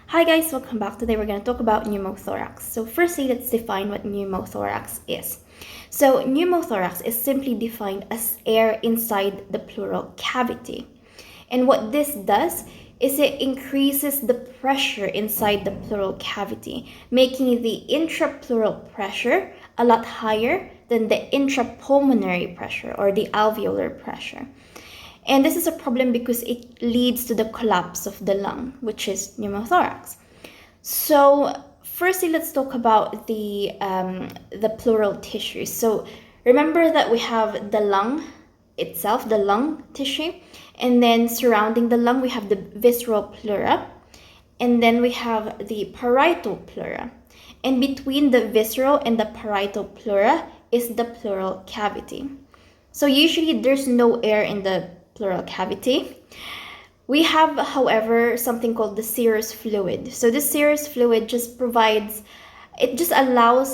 Hi guys, welcome back. Today we're going to talk about pneumothorax. So firstly, let's define what pneumothorax is. So pneumothorax is simply defined as air inside the pleural cavity. And what this does is it increases the pressure inside the pleural cavity, making the intrapleural pressure a lot higher than the intrapulmonary pressure or the alveolar pressure. And this is a problem because it leads to the collapse of the lung, which is pneumothorax. So firstly, let's talk about the pleural tissue. So remember that we have the lung itself, the lung tissue, and then surrounding the lung, we have the visceral pleura, and then we have the parietal pleura. And between the visceral and the parietal pleura is the pleural cavity. So usually there's no air in the pleural cavity. We have, however, something called the serous fluid. So this serous fluid just allows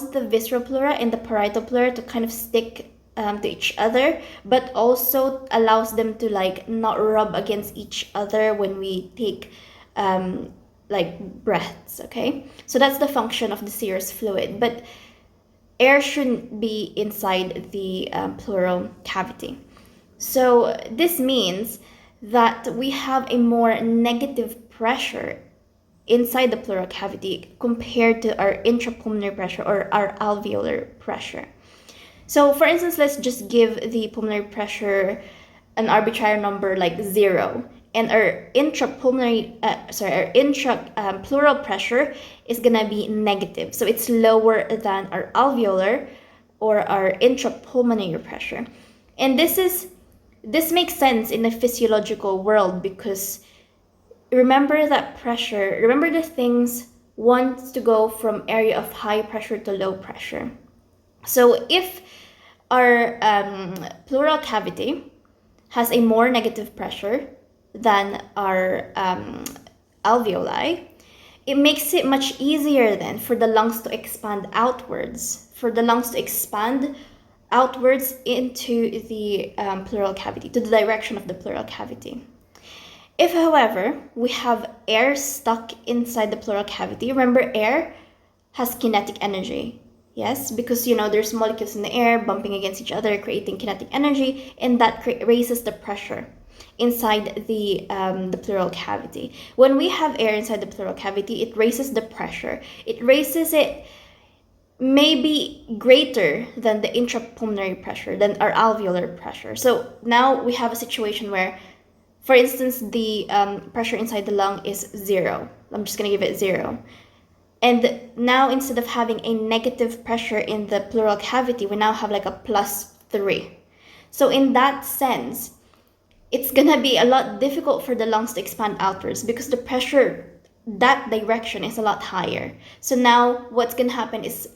the visceral pleura and the parietal pleura to kind of stick to each other, but also allows them to not rub against each other when we take breaths, okay? So that's the function of the serous fluid, but air shouldn't be inside the pleural cavity. So this means that we have a more negative pressure inside the pleural cavity compared to our intrapulmonary pressure or our alveolar pressure. So for instance, let's just give the pulmonary pressure an arbitrary number like 0, and our pleural pressure is gonna be negative. So it's lower than our alveolar or our intrapulmonary pressure. And this makes sense in the physiological world because remember the things wants to go from area of high pressure to low pressure. So if our pleural cavity has a more negative pressure than our alveoli, it makes it much easier then for the lungs to expand outwards, into the pleural cavity, to the direction of the pleural cavity. If, however, we have air stuck inside the pleural cavity, remember air has kinetic energy. Yes, because there's molecules in the air bumping against each other, creating kinetic energy, and that raises the pressure inside the pleural cavity. When we have air inside the pleural cavity, it raises the pressure. It raises it maybe greater than the intrapulmonary pressure, than our alveolar pressure. So now we have a situation where, for instance, the pressure inside the lung is 0. I'm just going to give it 0. And now instead of having a negative pressure in the pleural cavity, we now have like a +3. So in that sense, it's going to be a lot difficult for the lungs to expand outwards because the pressure, that direction is a lot higher. So now what's going to happen is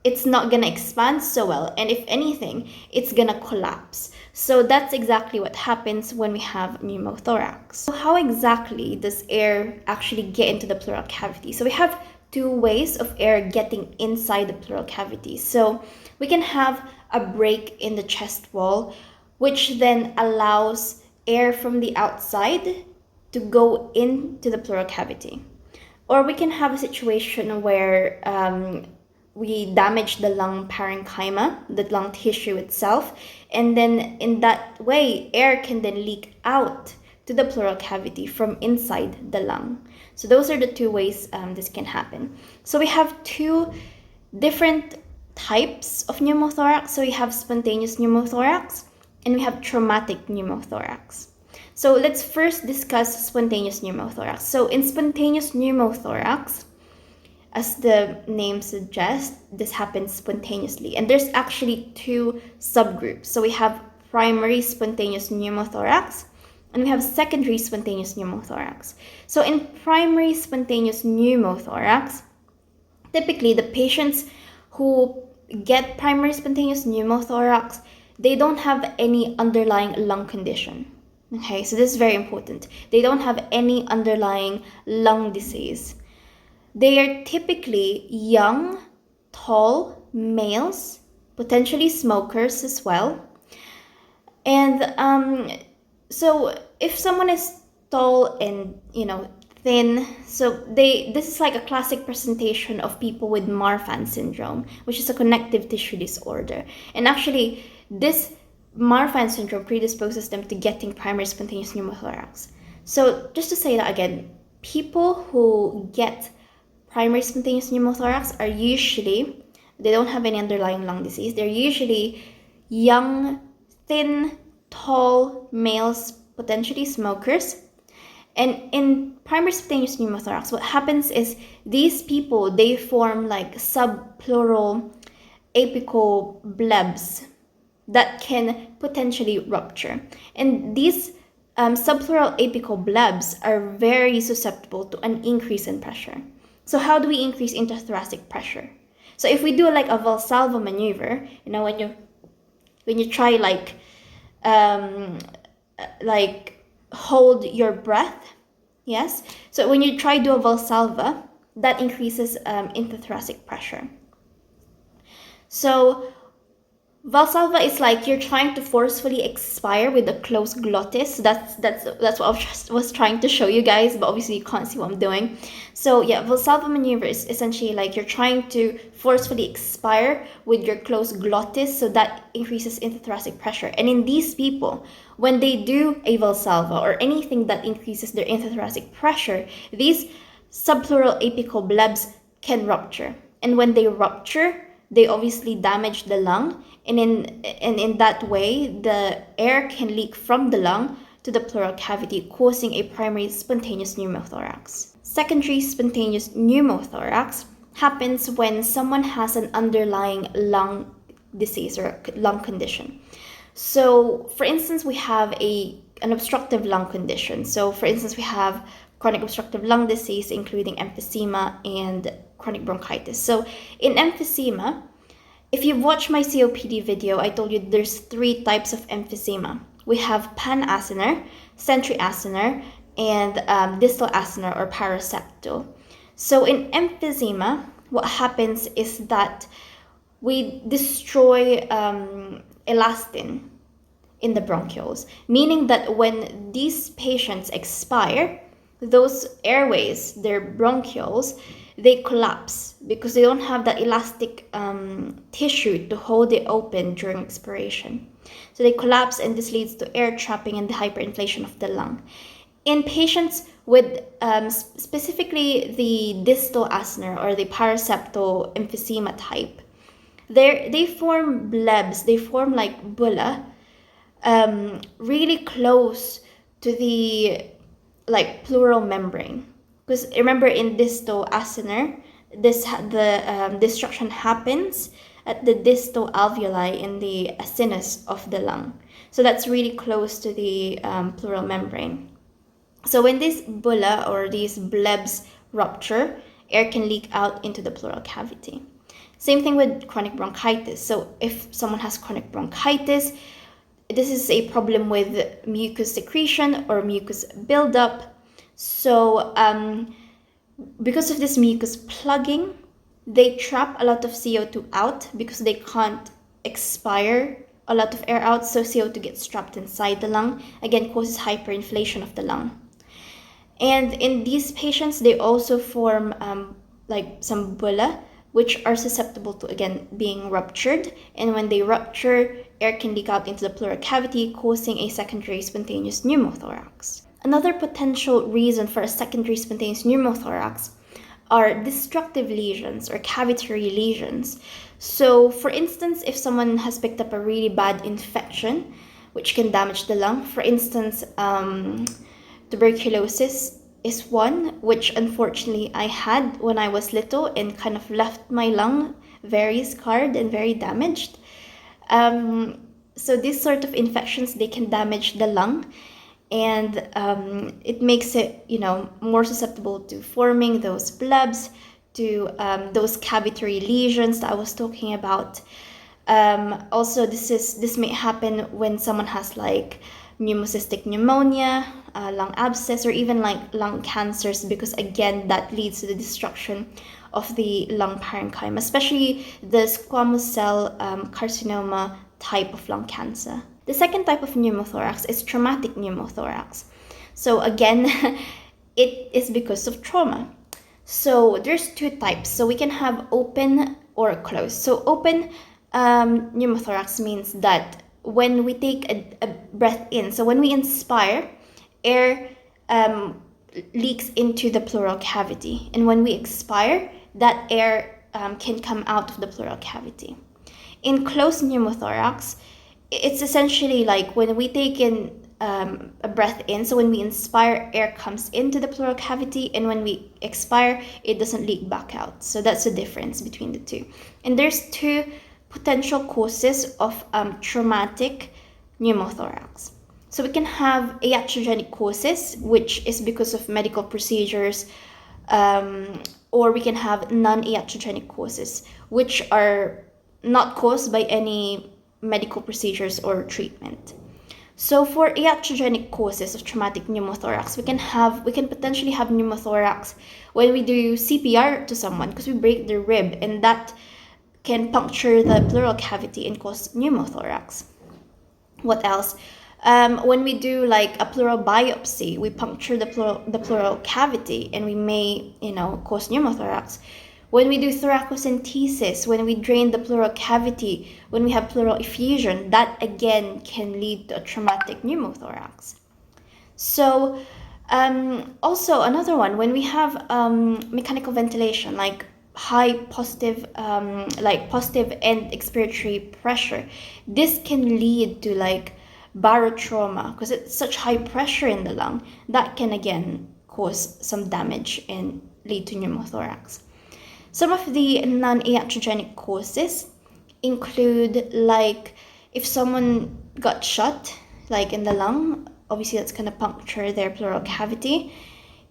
it's not going to expand so well. And if anything, it's going to collapse. So that's exactly what happens when we have pneumothorax. So how exactly does air actually get into the pleural cavity? So we have two ways of air getting inside the pleural cavity. So we can have a break in the chest wall, which then allows air from the outside to go into the pleural cavity. Or we can have a situation where we damage the lung parenchyma, the lung tissue itself, and then in that way, air can then leak out to the pleural cavity from inside the lung. So those are the two ways this can happen. So we have two different types of pneumothorax. So we have spontaneous pneumothorax and we have traumatic pneumothorax. So let's first discuss spontaneous pneumothorax. So in spontaneous pneumothorax, as the name suggests, this happens spontaneously. And there's actually two subgroups. So we have primary spontaneous pneumothorax and we have secondary spontaneous pneumothorax. So in primary spontaneous pneumothorax, typically the patients who get primary spontaneous pneumothorax, they don't have any underlying lung condition. Okay, so this is very important. They don't have any underlying lung disease. They are typically young, tall males, potentially smokers as well. And so if someone is tall and thin. So this is like a classic presentation of people with Marfan syndrome, which is a connective tissue disorder. And actually, this Marfan syndrome predisposes them to getting primary spontaneous pneumothorax. So just to say that again, people who get primary spontaneous pneumothorax are usually, they don't have any underlying lung disease. They're usually young, thin, tall males, potentially smokers. And in primary spontaneous pneumothorax, what happens is these people, they form like subpleural apical blebs that can potentially rupture. And these subpleural apical blebs are very susceptible to an increase in pressure. So how do we increase interthoracic pressure? So if we do like a Valsalva maneuver, when you try like hold your breath, yes. So when you try do a Valsalva, that increases interthoracic pressure. So Valsalva is like you're trying to forcefully expire with a closed glottis. That's what I was trying to show you guys, but obviously you can't see what I'm doing. So yeah, Valsalva maneuver is essentially like you're trying to forcefully expire with your closed glottis, so that increases interthoracic pressure. And in these people, when they do a Valsalva or anything that increases their interthoracic pressure, these subpleural apical blebs can rupture. And when they rupture, they obviously damage the lung, and in that way the air can leak from the lung to the pleural cavity, causing a primary spontaneous pneumothorax. Secondary spontaneous pneumothorax happens when someone has an underlying lung disease or lung condition. So for instance, we have an obstructive lung condition. So for instance, we have chronic obstructive lung disease, including emphysema and chronic bronchitis. So in emphysema, if you've watched my COPD video, I told you there's 3 types of emphysema. We have panacinar, centriacinar, and distal acinar or paraseptal. So in emphysema, what happens is that we destroy elastin in the bronchioles, meaning that when these patients expire, those airways, their bronchioles, they collapse because they don't have that elastic tissue to hold it open during expiration. So they collapse, and this leads to air trapping and the hyperinflation of the lung. In patients with specifically the distal acinar or the paraseptal emphysema type, they form blebs, they form like bulla, really close to the like pleural membrane. Because remember, in distal acinar, the destruction happens at the distal alveoli in the acinus of the lung. So that's really close to the pleural membrane. So when this bulla or these blebs rupture, air can leak out into the pleural cavity. Same thing with chronic bronchitis. So if someone has chronic bronchitis, this is a problem with mucus secretion or mucus buildup. So because of this mucus plugging, they trap a lot of CO2 out because they can't expire a lot of air out, so CO2 gets trapped inside the lung, again causes hyperinflation of the lung. And in these patients, they also form like some bulla, which are susceptible to, again, being ruptured. And when they rupture, air can leak out into the pleural cavity, causing a secondary spontaneous pneumothorax. Another potential reason for a secondary spontaneous pneumothorax are destructive lesions or cavitary lesions. So for instance, if someone has picked up a really bad infection, which can damage the lung, for instance, tuberculosis is one, which unfortunately I had when I was little and kind of left my lung very scarred and very damaged. So these sort of infections, they can damage the lung, and it makes it, more susceptible to forming those blebs, to those cavitary lesions that I was talking about. Also, this may happen when someone has like pneumocystic pneumonia, lung abscess, or even like lung cancers, because again, that leads to the destruction of the lung parenchyma, especially the squamous cell carcinoma type of lung cancer. The second type of pneumothorax is traumatic pneumothorax. So again, it is because of trauma. So there's two types. So we can have open or closed. So open pneumothorax means that when we take a breath in, so when we inspire, air leaks into the pleural cavity, and when we expire, that air can come out of the pleural cavity. In closed pneumothorax, it's essentially like when we take in a breath in, so when we inspire, air comes into the pleural cavity, and when we expire, it doesn't leak back out. So that's the difference between the two. And there's two potential causes of traumatic pneumothorax. So we can have iatrogenic causes, which is because of medical procedures, or we can have non-iatrogenic causes, which are not caused by any medical procedures or treatment. So for iatrogenic causes of traumatic pneumothorax, we can potentially have pneumothorax when we do CPR to someone because we break their rib, and that can puncture the pleural cavity and cause pneumothorax. What else? When we do like a pleural biopsy, we puncture the pleural cavity, and we may, cause pneumothorax. When we do thoracocentesis, when we drain the pleural cavity, when we have pleural effusion, that again can lead to a traumatic pneumothorax. So also another one, when we have mechanical ventilation, like high positive end expiratory pressure, this can lead to like barotrauma because it's such high pressure in the lung that can again cause some damage and lead to pneumothorax. Some of the non-iatrogenic causes include like if someone got shot like in the lung, obviously that's going to puncture their pleural cavity.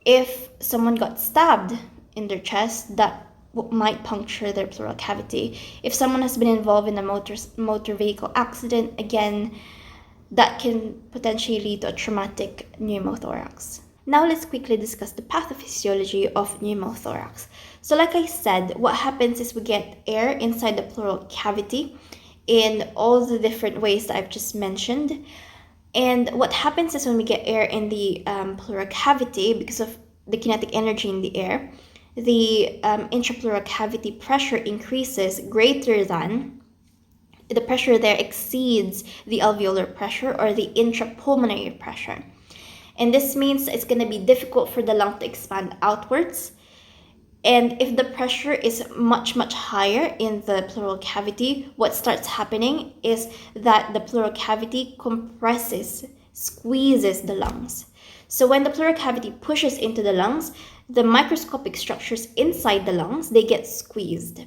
If someone got stabbed in their chest, that might puncture their pleural cavity. If someone has been involved in a motor vehicle accident, again, that can potentially lead to a traumatic pneumothorax. Now let's quickly discuss the pathophysiology of pneumothorax. So like I said, what happens is we get air inside the pleural cavity in all the different ways that I've just mentioned. And what happens is when we get air in the pleural cavity, because of the kinetic energy in the air, the intrapleural cavity pressure increases greater than the pressure there exceeds the alveolar pressure or the intrapulmonary pressure. And this means it's going to be difficult for the lung to expand outwards. And if the pressure is much, much higher in the pleural cavity, what starts happening is that the pleural cavity compresses, squeezes the lungs. So when the pleural cavity pushes into the lungs, the microscopic structures inside the lungs, they get squeezed.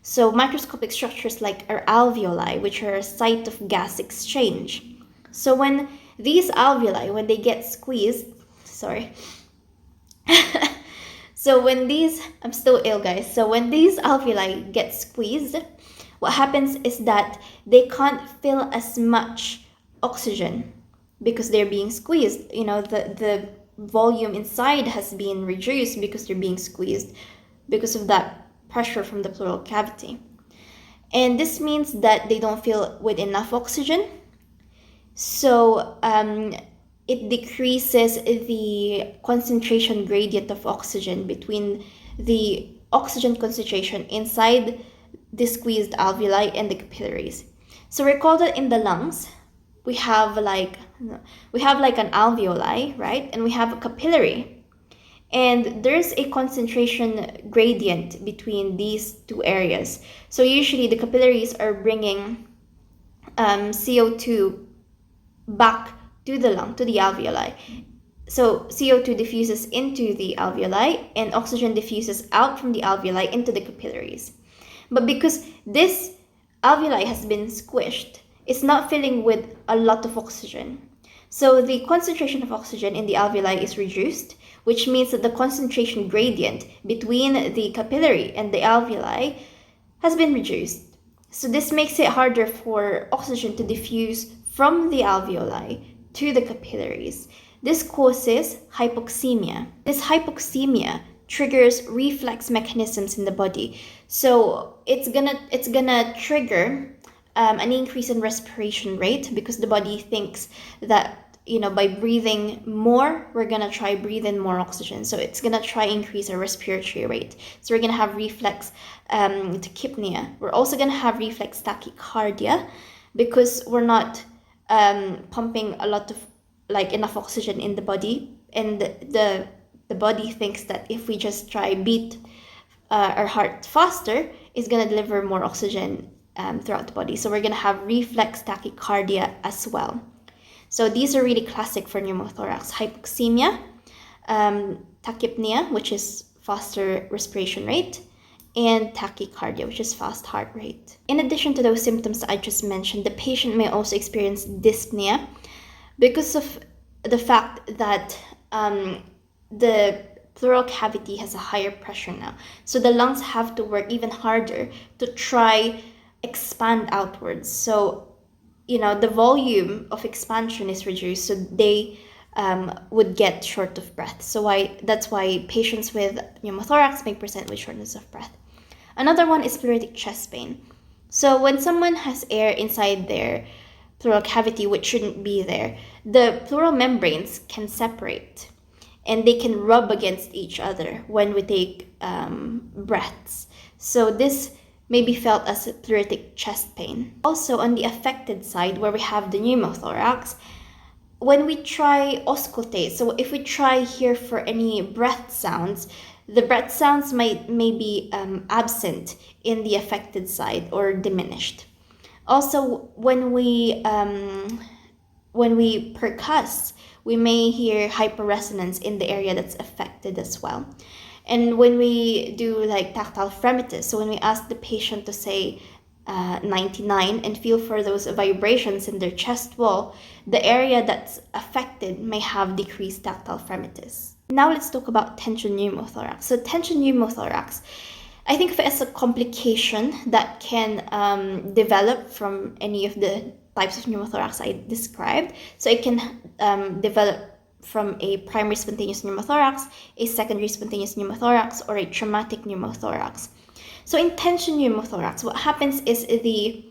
So microscopic structures like our alveoli, which are a site of gas exchange. So when these alveoli, when they get squeezed, So when these, I'm still ill guys, so when these alveoli get squeezed, what happens is that they can't fill as much oxygen because they're being squeezed. The volume inside has been reduced because they're being squeezed because of that pressure from the pleural cavity. And this means that they don't fill with enough oxygen. So it decreases the concentration gradient of oxygen between the oxygen concentration inside the squeezed alveoli and the capillaries. So recall that in the lungs, we have like an alveoli, right? And we have a capillary. And there's a concentration gradient between these two areas. So usually the capillaries are bringing CO2 back to the lung, to the alveoli. So CO2 diffuses into the alveoli and oxygen diffuses out from the alveoli into the capillaries. But because this alveoli has been squished, it's not filling with a lot of oxygen. So the concentration of oxygen in the alveoli is reduced, which means that the concentration gradient between the capillary and the alveoli has been reduced. So this makes it harder for oxygen to diffuse from the alveoli to the capillaries. This causes hypoxemia. This hypoxemia triggers reflex mechanisms in the body. So it's gonna trigger an increase in respiration rate because the body thinks that by breathing more, we're gonna try breathe in more oxygen. So it's gonna try increase our respiratory rate. So we're gonna have reflex tachypnea. We're also gonna have reflex tachycardia because we're not pumping a lot of enough oxygen in the body, and the body thinks that if we just try beat our heart faster, it's gonna deliver more oxygen throughout the body. So we're gonna have reflex tachycardia as well. So these are really classic for pneumothorax: hypoxemia, tachypnea, which is faster respiration rate, and tachycardia, which is fast heart rate. In addition to those symptoms that I just mentioned, the patient may also experience dyspnea because of the fact that the pleural cavity has a higher pressure now. So the lungs have to work even harder to try expand outwards. So, the volume of expansion is reduced, so they would get short of breath. So that's why patients with pneumothorax may present with shortness of breath. Another one is pleuritic chest pain. So when someone has air inside their pleural cavity, which shouldn't be there, the pleural membranes can separate and they can rub against each other when we take breaths. So this may be felt as pleuritic chest pain. Also, on the affected side, where we have the pneumothorax, when we try auscultate, so if we try here for any breath sounds, the breath sounds may be absent in the affected side or diminished. Also, when we percuss, we may hear hyperresonance in the area that's affected as well. And when we do tactile fremitus, so when we ask the patient to say 99 and feel for those vibrations in their chest wall, the area that's affected may have decreased tactile fremitus. Now let's talk about tension pneumothorax. So tension pneumothorax, I think of it as a complication that can develop from any of the types of pneumothorax I described. So it can develop from a primary spontaneous pneumothorax, a secondary spontaneous pneumothorax, or a traumatic pneumothorax. So in tension pneumothorax, what happens is the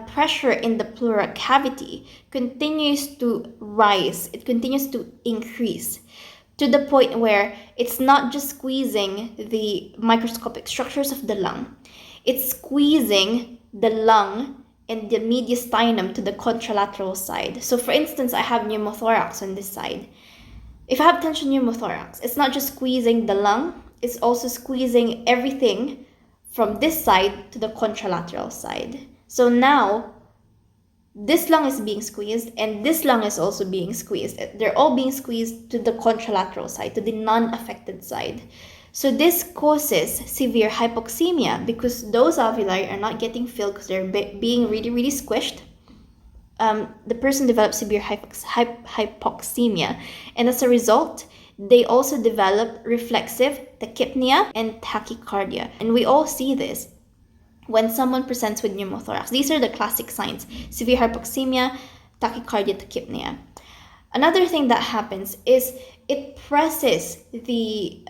pressure in the pleural cavity continues to rise. It continues to increase to the point where it's not just squeezing the microscopic structures of the lung, it's squeezing the lung and the mediastinum to the contralateral side. So for instance, I have pneumothorax on this side. If I have tension pneumothorax, it's not just squeezing the lung, it's also squeezing everything from this side to the contralateral side. So now, this lung is being squeezed and this lung is also being squeezed. They're all being squeezed to the contralateral side, to the non-affected side. So this causes severe hypoxemia because those alveoli are not getting filled because they're being really, really squished. The person develops severe hypoxemia, and as a result, they also develop reflexive tachypnea and tachycardia. And we all see this when someone presents with pneumothorax. These are the classic signs: severe hypoxemia, tachycardia, tachypnea. Another thing that happens is it presses the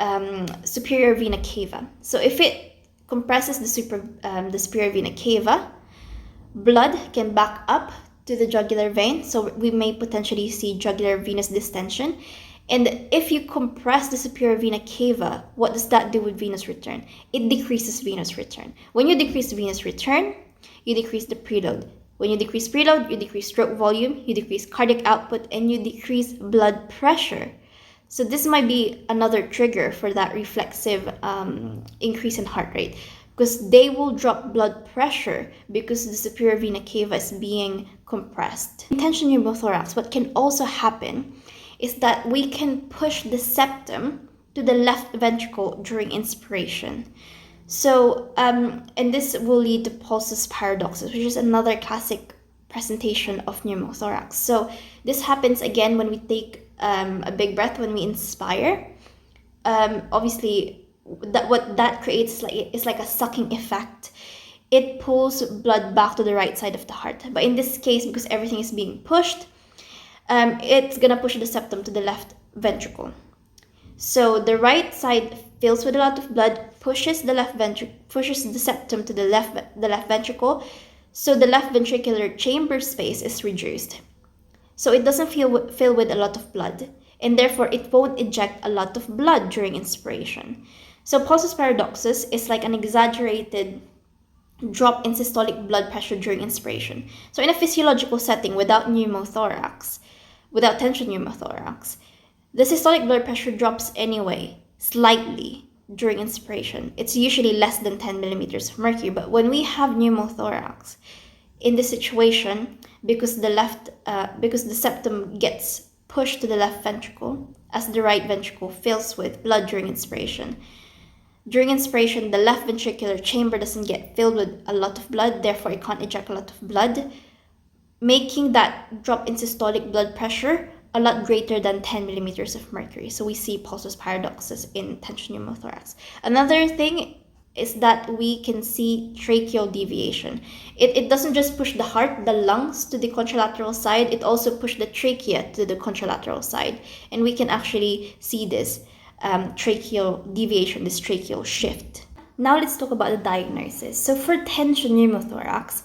superior vena cava. So if it compresses the superior vena cava, blood can back up to the jugular vein. So we may potentially see jugular venous distension. And if you compress the superior vena cava, what does that do with venous return? It decreases venous return. When you decrease venous return, you decrease the preload. When you decrease preload, you decrease stroke volume, you decrease cardiac output, and you decrease blood pressure. So this might be another trigger for that reflexive increase in heart rate, because they will drop blood pressure because the superior vena cava is being compressed. In tension pneumothorax, what can also happen is that we can push the septum to the left ventricle during inspiration. So, and this will lead to pulsus paradoxus, which is another classic presentation of pneumothorax. So this happens again when we take a big breath, when we inspire. Obviously, what that creates is like a sucking effect. It pulls blood back to the right side of the heart. But in this case, because everything is being pushed, it's gonna push the septum to the left ventricle. So the right side fills with a lot of blood, pushes the septum to the left ventricle. So the left ventricular chamber space is reduced. So it doesn't fill with a lot of blood, and therefore it won't eject a lot of blood during inspiration. So pulsus paradoxus is like an exaggerated drop in systolic blood pressure during inspiration. So in a physiological setting without pneumothorax, without tension pneumothorax, the systolic blood pressure drops anyway, slightly during inspiration. It's usually less than 10 millimeters of mercury. But when we have pneumothorax, in this situation, because the septum gets pushed to the left ventricle as the right ventricle fills with blood during inspiration. During inspiration, the left ventricular chamber doesn't get filled with a lot of blood, therefore it can't eject a lot of blood, making that drop in systolic blood pressure a lot greater than 10 millimeters of mercury. So we see pulsus paradoxus in tension pneumothorax. Another thing is that we can see tracheal deviation. It doesn't just push the heart, the lungs to the contralateral side, it also pushes the trachea to the contralateral side. And we can actually see this tracheal deviation, this tracheal shift. Now let's talk about the diagnosis. So for tension pneumothorax,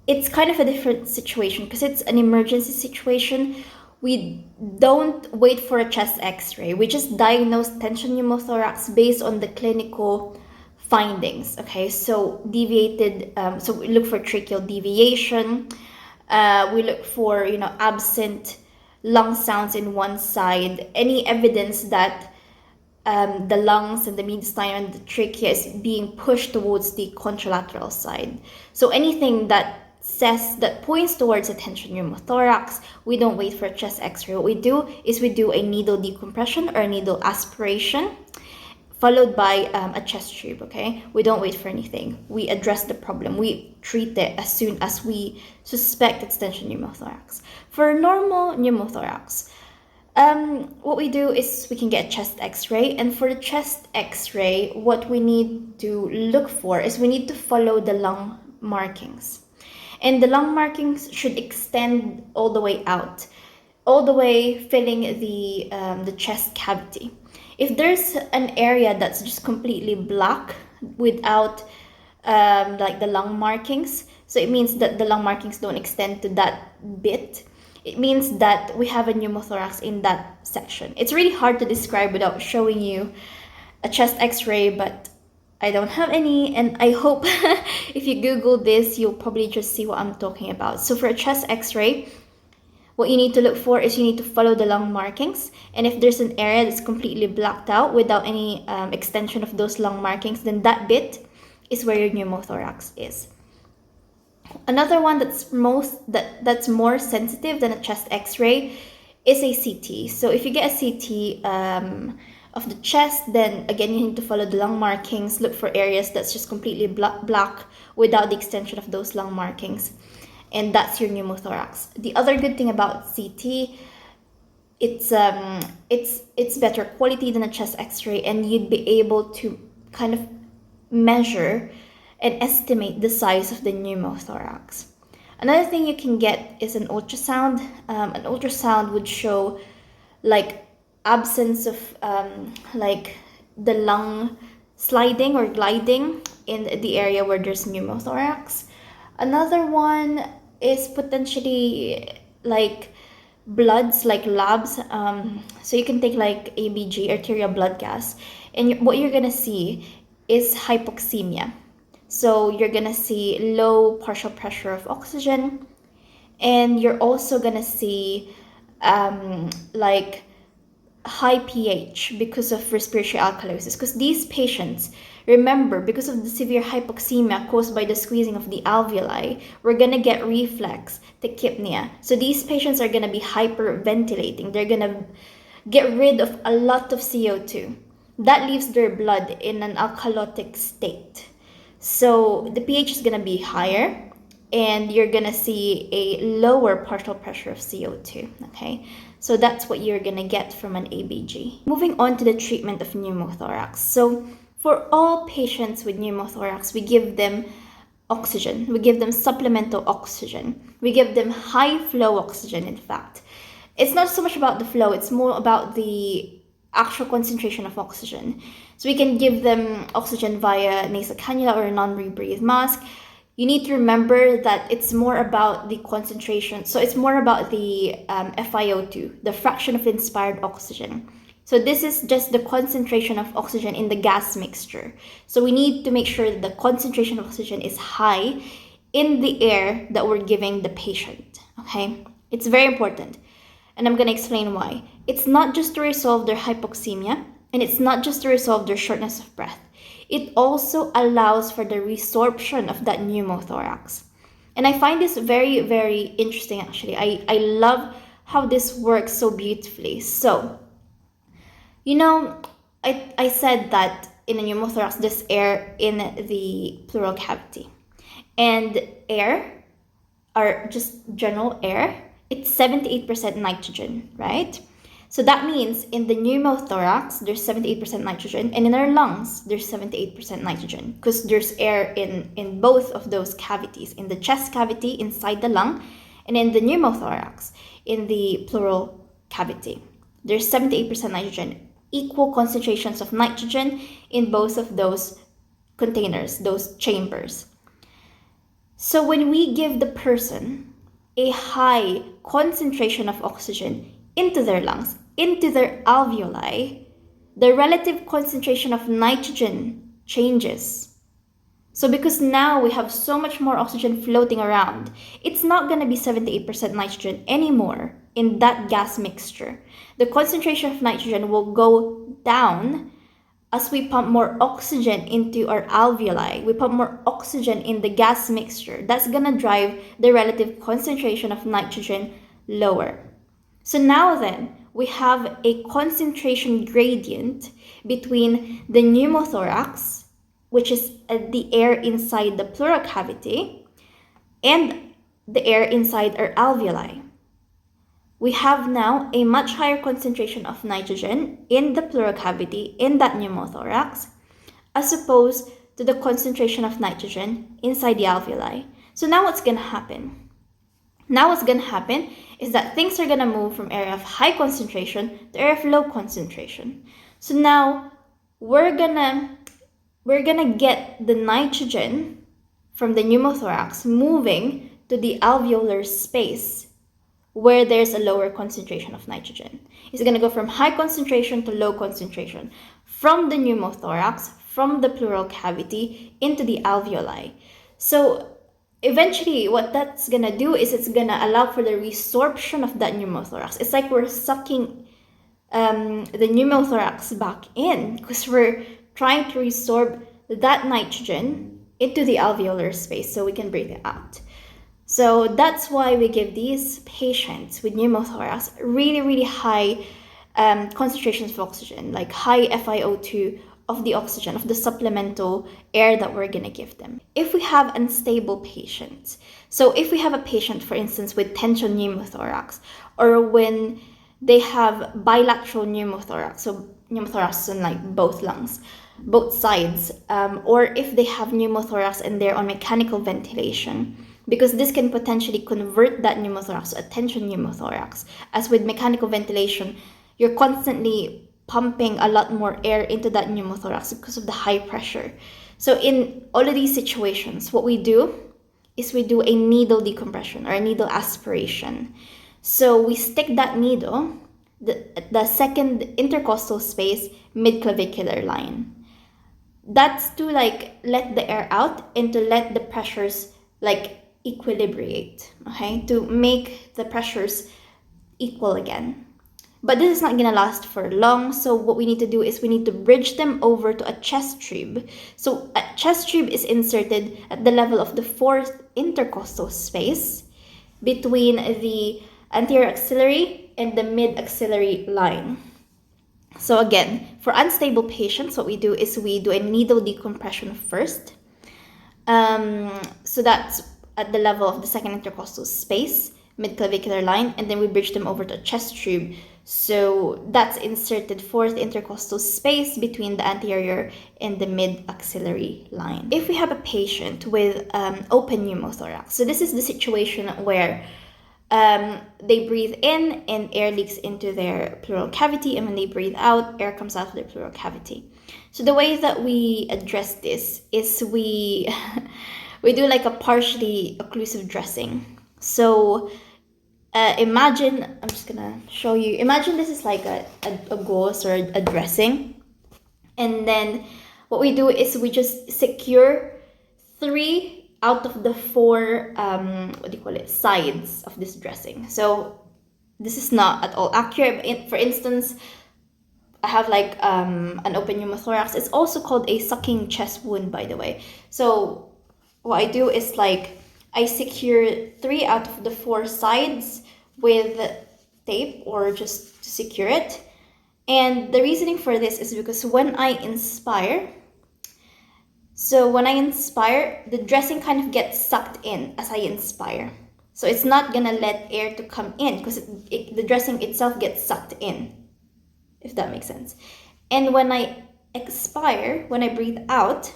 it's kind of a different situation because it's an emergency situation. We don't wait for a chest x-ray. We just diagnose tension pneumothorax based on the clinical findings. Okay, so deviated, so we look for tracheal deviation. We look for, absent lung sounds in one side, any evidence that the lungs and the mediastinum and the trachea is being pushed towards the contralateral side. So anything that points towards a tension pneumothorax, we don't wait for a chest x-ray. What we do is we do a needle decompression or a needle aspiration, followed by a chest tube, okay? We don't wait for anything. We address the problem. We treat it as soon as we suspect it's tension pneumothorax. For normal pneumothorax, what we do is we can get a chest x-ray, and for the chest x-ray, what we need to look for is we need to follow the lung markings. And the lung markings should extend all the way out, all the way filling the chest cavity. If there's an area that's just completely black without like the lung markings, so it means that the lung markings don't extend to that bit, it means that we have a pneumothorax in that section. It's really hard to describe without showing you a chest x-ray, but I don't have any, and I hope if you Google this, you'll probably just see what I'm talking about. So for a chest x-ray, what you need to look for is you need to follow the lung markings, and if there's an area that's completely blacked out without any extension of those lung markings, then that bit is where your pneumothorax is. Another one that's more sensitive than a chest x-ray is a CT. So if you get a CT of the chest, then again you need to follow the lung markings, look for areas that's just completely black without the extension of those lung markings, and that's your pneumothorax. The other good thing about CT, it's better quality than a chest x-ray, and you'd be able to kind of measure and estimate the size of the pneumothorax. Another thing you can get is an ultrasound. An ultrasound would show like absence of like the lung sliding or gliding in the area where there's pneumothorax. Another one is potentially like bloods, like labs. So you can take like ABG, arterial blood gas, and what you're gonna see is hypoxemia. So you're gonna see low partial pressure of oxygen, and you're also gonna see like high pH because of respiratory alkalosis. Because these patients, remember, because of the severe hypoxemia caused by the squeezing of the alveoli, we're gonna get reflex tachypnea. So these patients are gonna be hyperventilating. They're gonna get rid of a lot of CO2. That leaves their blood in an alkalotic state. So the pH is gonna be higher, and you're gonna see a lower partial pressure of CO2, okay? So that's what you're gonna get from an ABG. Moving on to the treatment of pneumothorax. So for all patients with pneumothorax, we give them oxygen. We give them supplemental oxygen. We give them high flow oxygen, in fact. It's not so much about the flow, it's more about the actual concentration of oxygen. So we can give them oxygen via nasal cannula or a non-rebreathe mask. you need to remember that it's more about the concentration. So it's more about the FiO2, the fraction of inspired oxygen. So this is just the concentration of oxygen in the gas mixture. So we need to make sure that the concentration of oxygen is high in the air that we're giving the patient, okay? It's very important, and I'm gonna explain why. It's not just to resolve their hypoxemia, and it's not just to resolve their shortness of breath. It also allows for the resorption of that pneumothorax. And I find this very, very interesting actually. I love how this works so beautifully. So, I said that in a pneumothorax, there's air in the pleural cavity. And air, or just general air, it's 78% nitrogen, right? So that means in the pneumothorax, there's 78% nitrogen, and in our lungs, there's 78% nitrogen, because there's air in both of those cavities, in the chest cavity, inside the lung, and in the pneumothorax, in the pleural cavity. There's 78% nitrogen, equal concentrations of nitrogen in both of those containers, those chambers. So when we give the person a high concentration of oxygen into their lungs, into their alveoli, the relative concentration of nitrogen changes. So because now we have so much more oxygen floating around, it's not going to be 78% nitrogen anymore in that gas mixture. The concentration of nitrogen will go down as we pump more oxygen into our alveoli. We pump more oxygen in the gas mixture. That's going to drive the relative concentration of nitrogen lower. So now then, we have a concentration gradient between the pneumothorax, which is the air inside the pleural cavity, and the air inside our alveoli. We have now a much higher concentration of nitrogen in the pleural cavity, in that pneumothorax, as opposed to the concentration of nitrogen inside the alveoli. So now what's going to happen? Now what's going to happen is that things are going to move from area of high concentration to area of low concentration. So now we're gonna get the nitrogen from the pneumothorax moving to the alveolar space where there's a lower concentration of nitrogen. It's going to go from high concentration to low concentration, from the pneumothorax, from the pleural cavity, into the alveoli. So eventually what that's going to do is it's going to allow for the resorption of that pneumothorax. It's like we're sucking the pneumothorax back in, because we're trying to resorb that nitrogen into the alveolar space so we can breathe it out. So that's why we give these patients with pneumothorax really, really high concentrations of oxygen, like high FiO2 of the oxygen, of the supplemental air that we're going to give them. If we have unstable patients, so if we have a patient, for instance, with tension pneumothorax, or when they have bilateral pneumothorax, so pneumothorax in like both lungs, both sides, or if they have pneumothorax and they're on mechanical ventilation, because this can potentially convert that pneumothorax to a tension pneumothorax. As with mechanical ventilation, you're constantly pumping a lot more air into that pneumothorax because of the high pressure. So in all of these situations, what we do is we do a needle decompression or a needle aspiration. So we stick that needle, the second intercostal space, mid-clavicular line. That's to like let the air out and to let the pressures like equilibrate, okay, to make the pressures equal again. But this is not gonna last for long, so what we need to do is we need to bridge them over to a chest tube. So a chest tube is inserted at the level of the fourth intercostal space between the anterior axillary and the mid-axillary line. So again, for unstable patients, what we do is we do a needle decompression first. So that's at the level of the second intercostal space, mid-clavicular line, and then we bridge them over to a chest tube. So that's inserted fourth intercostal space between the anterior and the mid-axillary line. If we have a patient with open pneumothorax, so this is the situation where they breathe in and air leaks into their pleural cavity, and when they breathe out, air comes out of their pleural cavity. So the way that we address this is we we do like a partially occlusive dressing. So imagine, I'm just gonna show you, imagine this is like a gauze or a dressing. And then what we do is we just secure 3 out of the 4, what do you call it, sides of this dressing. So this is not at all accurate. For instance, I have like an open pneumothorax. It's also called a sucking chest wound, by the way. So what I do is like I secure 3 out of the 4 sides with tape or just to secure it. And the reasoning for this is because when I inspire, the dressing kind of gets sucked in as I inspire. So it's not gonna let air to come in because the dressing itself gets sucked in, if that makes sense. And when I expire, when I breathe out,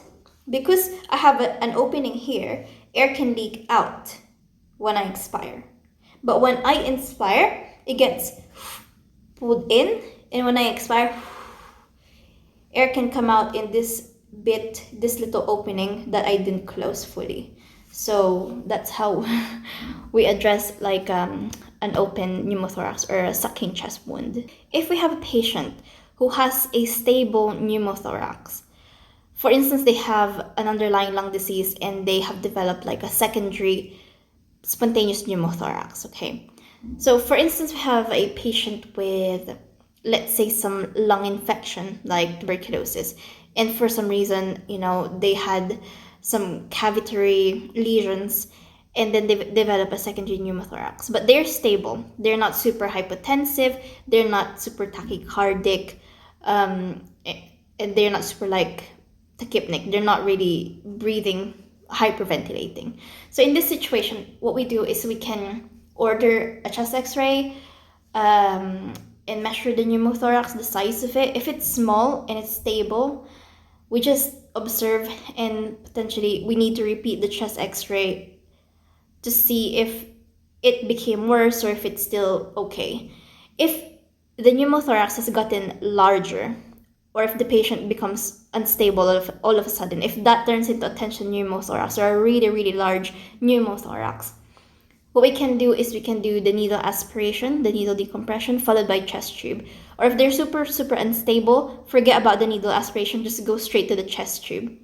because I have an opening here, air can leak out when I expire. But when I inspire, it gets pulled in, and when I expire, air can come out in this little opening that I didn't close fully. So that's how we address like an open pneumothorax or a sucking chest wound. If we have a patient who has a stable pneumothorax, for instance, they have an underlying lung disease and they have developed like a secondary spontaneous pneumothorax, okay? So for instance, we have a patient with, let's say, some lung infection like tuberculosis, and for some reason, they had some cavitary lesions, and then they develop a secondary pneumothorax. But they're stable. They're not super hypotensive. They're not super tachycardic, and they're not super like tachypnic. They're not really breathing, hyperventilating. So in this situation, what we do is we can order a chest X-ray and measure the pneumothorax, the size of it. If it's small and it's stable, we just observe, and potentially we need to repeat the chest X-ray to see if it became worse or if it's still okay. If the pneumothorax has gotten larger, or if the patient becomes unstable all of a sudden, if that turns into a tension pneumothorax or a really, really large pneumothorax, what we can do is we can do the needle aspiration, the needle decompression, followed by chest tube. Or if they're super, super unstable, forget about the needle aspiration, just go straight to the chest tube.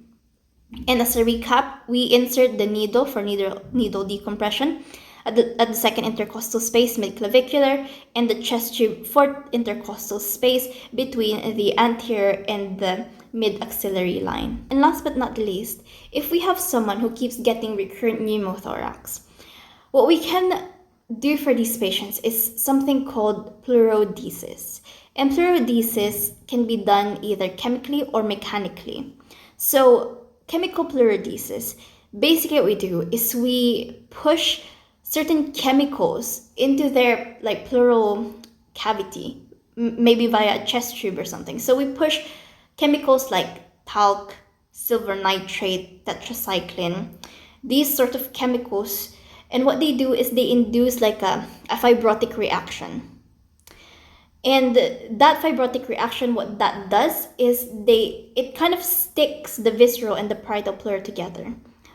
And as a recap, we insert the needle for needle decompression at the second intercostal space, midclavicular, and the chest tube for intercostal space between the anterior and the mid-axillary line. And last but not least, if we have someone who keeps getting recurrent pneumothorax, what we can do for these patients is something called pleurodesis. And pleurodesis can be done either chemically or mechanically. So chemical pleurodesis, basically what we do is we push certain chemicals into their like pleural cavity, maybe via a chest tube or something. So we push chemicals like talc, silver nitrate, tetracycline, these sort of chemicals. And what they do is they induce like a fibrotic reaction. And that fibrotic reaction, what that does is it kind of sticks the visceral and the parietal pleura together.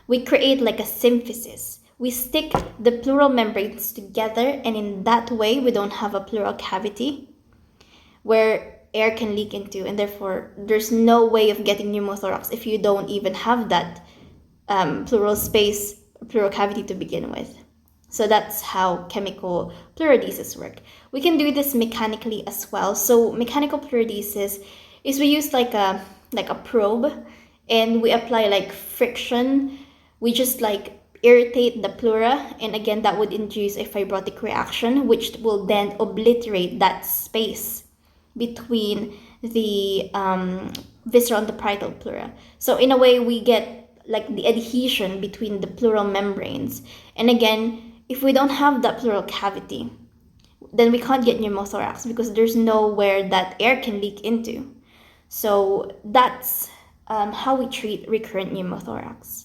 We create like a symphysis. We stick the pleural membranes together, and in that way, we don't have a pleural cavity where air can leak into, and therefore there's no way of getting pneumothorax if you don't even have that pleural space, pleural cavity to begin with. So that's how chemical pleurodesis work. We can do this mechanically as well. So mechanical pleurodesis is we use like a probe, and we apply like friction. We just like irritate the pleura, and again that would induce a fibrotic reaction, which will then obliterate that space between the visceral and the parietal pleura. So in a way, we get like the adhesion between the pleural membranes. And again, if we don't have that pleural cavity, then we can't get pneumothorax because there's nowhere that air can leak into. So that's how we treat recurrent pneumothorax.